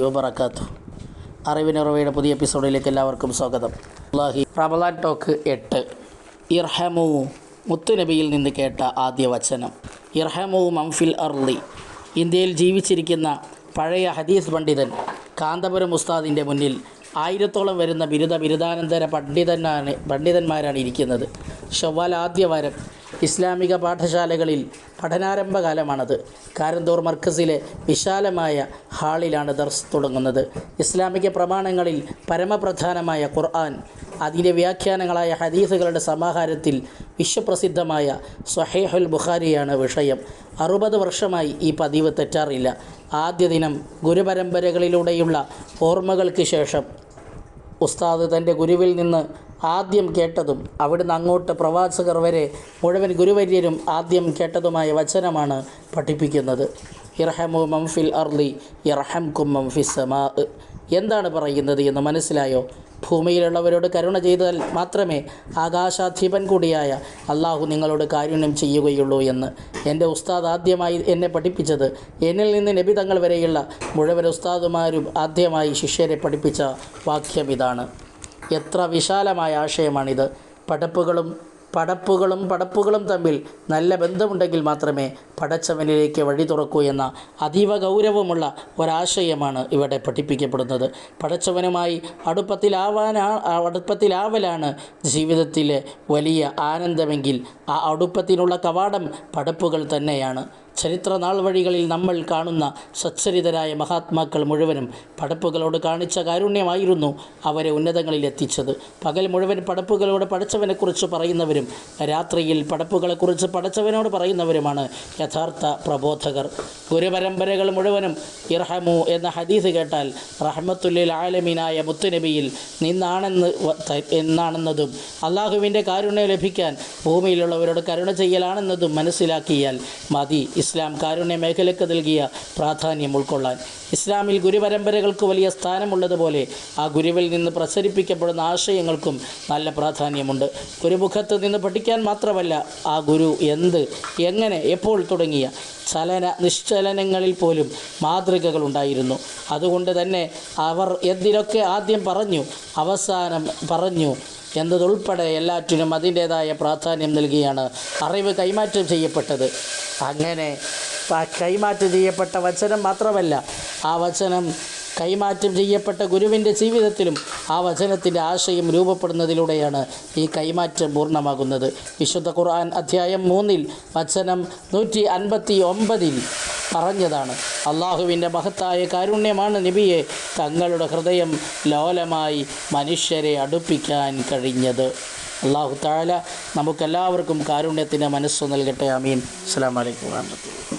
വബറകാതുഹു. അറിവിനുറവയുടെ പുതിയ എപ്പിസോഡിലേക്ക് എല്ലാവർക്കും സ്വാഗതം. റമളാൻ ടോക്ക് 8. ഇർഹമു, മുത്തുനബിയിൽ നിന്ന് കേട്ട ആദ്യ വചനം. ഇർഹമു മംഫിൽ അർളി. ഇന്ത്യയിൽ ജീവിച്ചിരിക്കുന്ന പഴയ ഹദീസ് പണ്ഡിതൻ കാന്തപുരം ഉസ്താദിൻ്റെ മുന്നിൽ 1000-ഓളം വരുന്ന ബിരുദാനന്തര പണ്ഡിതന്മാരാണ് ഇരിക്കുന്നത്. ഷവ്വാൽ ആദ്യവാരം ഇസ്ലാമിക പാഠശാലകളിൽ പഠനാരംഭകാലമാണത്. കാരന്തൂർ മർക്കസിലെ വിശാലമായ ഹാളിലാണ് ദർസ് തുടങ്ങുന്നത്. ഇസ്ലാമിക പ്രമാണങ്ങളിൽ പരമപ്രധാനമായ ഖുർആൻ, അതിൻ്റെ വ്യാഖ്യാനങ്ങളായ ഹദീസുകളുടെ സമാഹാരത്തിൽ വിശ്വപ്രസിദ്ധമായ സ്വഹീഹുൽ ബുഖാരിയാണ് വിഷയം. 60 വർഷമായി ഈ പതിവ് തെറ്റാറില്ല. ആദ്യ ദിനം ഗുരുപരമ്പരകളിലൂടെയുള്ള ഓർമ്മകൾക്ക് ശേഷം ഉസ്താദ് തൻ്റെ ഗുരുവിൽ നിന്ന് ആദ്യം കേട്ടതും അവിടുന്ന് അങ്ങോട്ട് പ്രവാചകർ വരെ മുഴുവൻ ഗുരുവര്യരും ആദ്യം കേട്ടതുമായ വചനമാണ് പഠിപ്പിക്കുന്നത്. ഇർഹമു മംഫിൽ അർളി യർഹംകും മംഫിസ് സമാ. എന്താണ് പറയുന്നത് എന്ന് മനസ്സിലായോ? ഭൂമിയിലുള്ളവരോട് കരുണ ചെയ്താൽ മാത്രമേ ആകാശാധിപൻ കൂടിയായ അള്ളാഹു നിങ്ങളോട് കാരുണ്യം ചെയ്യുകയുള്ളൂ എന്ന് എൻ്റെ ഉസ്താദ് ആദ്യമായി എന്നെ പഠിപ്പിച്ചത്. എന്നിൽ നിന്ന് നബി തങ്ങൾ വരെയുള്ള മുഴുവൻ ഉസ്താദുമാരും ആദ്യമായി ശിഷ്യരെ പഠിപ്പിച്ച വാക്യം ഇതാണ്. എത്ര വിശാലമായ ആശയമാണിത്! പടപ്പുകളും തമ്മിൽ നല്ല ബന്ധമുണ്ടെങ്കിൽ മാത്രമേ പടച്ചവനിലേക്ക് വഴി തുറക്കൂ എന്ന അതീവ ഗൗരവമുള്ള ഒരാശയമാണ് ഇവിടെ പഠിപ്പിക്കപ്പെടുന്നത്. പടച്ചവനുമായി അടുപ്പത്തിലാവലാണ് ജീവിതത്തിലെ വലിയ ആനന്ദമെങ്കിൽ ആ അടുപ്പത്തിനുള്ള കവാടം പടപ്പുകൾ തന്നെയാണ്. ചരിത്ര നാൾ വഴികളിൽ നമ്മൾ കാണുന്ന സച്ചരിതരായ മഹാത്മാക്കൾ മുഴുവനും പടപ്പുകളോട് കാണിച്ച കാരുണ്യമായിരുന്നു അവരെ ഉന്നതങ്ങളിൽ എത്തിച്ചത്. പകൽ മുഴുവൻ പടപ്പുകളോട് പടച്ചവനെക്കുറിച്ച് പറയുന്നവരും രാത്രിയിൽ പടപ്പുകളെക്കുറിച്ച് പടച്ചവനോട് പറയുന്നവരുമാണ് യഥാർത്ഥ പ്രബോധകർ. ഗുരുപരമ്പരകൾ മുഴുവനും ഇർഹമു എന്ന ഹദീസ് കേട്ടാൽ റഹ്മത്തുല്ലിൽ ആലമീനായ മുത്തുനബിയിൽ എന്നാണെന്നതും അള്ളാഹുവിൻ്റെ കാരുണ്യം ലഭിക്കാൻ ഭൂമിയിലുള്ളവരോട് കരുണ ചെയ്യലാണെന്നതും മനസ്സിലാക്കിയാൽ മതി ഇസ്ലാം കാരുണ്യ മേഖലയ്ക്ക് നൽകിയ പ്രാധാന്യം ഉൾക്കൊള്ളാൻ. ഇസ്ലാമിൽ ഗുരുപരമ്പരകൾക്ക് വലിയ സ്ഥാനമുള്ളതുപോലെ ആ ഗുരുവിൽ നിന്ന് പ്രസരിപ്പിക്കപ്പെടുന്ന ആശയങ്ങൾക്കും നല്ല പ്രാധാന്യമുണ്ട്. ഗുരുമുഖത്ത് നിന്ന് പഠിക്കാൻ മാത്രമല്ല, ആ ഗുരു എങ്ങനെ എപ്പോൾ തുടങ്ങിയ നിശ്ചലനങ്ങളിൽ പോലും മാതൃകകളുണ്ടായിരുന്നു. അതുകൊണ്ട് തന്നെ അവർ എന്തിനൊക്കെ ആദ്യം പറഞ്ഞു അവസാനം പറഞ്ഞു എന്നതുൾപ്പെടെ എല്ലാറ്റിനും അതിൻ്റേതായ പ്രാധാന്യം നൽകിയാണ് അറിവ് കൈമാറ്റം ചെയ്യപ്പെട്ടത്. അങ്ങനെ കൈമാറ്റം ചെയ്യപ്പെട്ട വചനം മാത്രമല്ല, ആ വചനം കൈമാറ്റം ചെയ്യപ്പെട്ട ഗുരുവിൻ്റെ ജീവിതത്തിലും ആ വചനത്തിൻ്റെ ആശയം രൂപപ്പെടുന്നതിലൂടെയാണ് ഈ കൈമാറ്റം പൂർണ്ണമാകുന്നത്. വിശുദ്ധ ഖുർആൻ അധ്യായം 3 വചനം 159 പറഞ്ഞതാണ്, അള്ളാഹുവിൻ്റെ മഹത്തായ കാരുണ്യമാണ് നബിയെ തങ്ങളുടെ ഹൃദയം ലോലമായി മനുഷ്യരെ അടുപ്പിക്കാൻ കഴിഞ്ഞത്. അല്ലാഹു തആല നമുക്കെല്ലാവർക്കും കാരുണ്യത്തിൻ്റെ മനസ്സ് നൽകട്ടെ. ആമീൻ. അസ്സലാമു അലൈക്കും വറഹ്മത്തുള്ളാഹി.